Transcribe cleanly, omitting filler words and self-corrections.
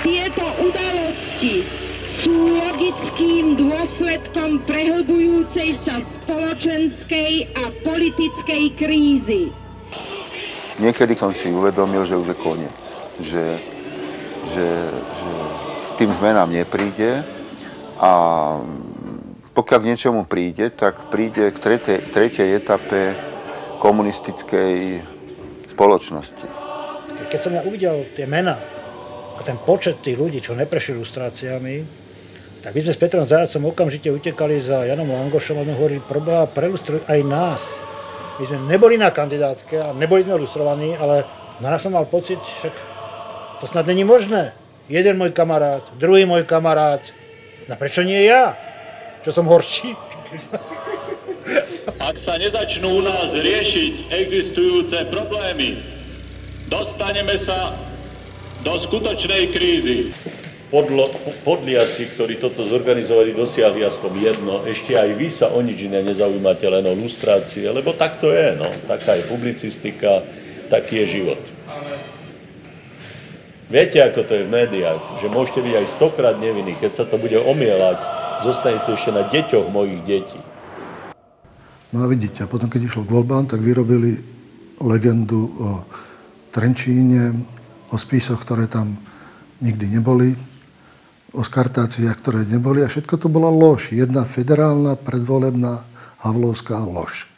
Tieto udalosti sú logickým dôsledkom prehlbujúcej sa spoločenskej a politickej krízy. Niekedy som si uvedomil, že už je koniec. Že tým zmenám nepríde a pokiaľ k niečomu príde, tak príde k tretej etape komunistickej spoločnosti. Keď som ja uvidel tie mená a ten počet tých ľudí, čo neprešli lustráciami, tak my sme s Petrom Zajacom okamžite utekali za Janom Langošom a sme hovorili, proboha, prelustruj aj nás. My sme neboli na kandidátke a neboli sme lustrovaní, ale naraz som mal pocit, však to snad není možné. Jeden môj kamarát, druhý môj kamarát, no prečo nie ja? Čo som horší? Ak sa nezačnú u nás riešiť existujúce problémy, dostaneme sa do skutočnej krízy. Podliaci, ktorí toto zorganizovali, dosiahli aspoň jedno. Ešte aj vy sa o nič iné nezaujímate, len o lustrácie, lebo tak to je, no. Taká je publicistika, taký je život. Viete, ako to je v médiách, že môžete byť aj 100-krát nevinný, keď sa to bude omielať, zostane to ešte na deťoch mojich detí. No a vidíte, a potom, keď išlo k voľbám, tak vyrobili legendu o Trenčíne, o spisoch, ktoré tam nikdy neboli, o skartáciách, ktoré neboli, a všetko to bola lož. Jedna federálna, predvolebná, havlovská lož.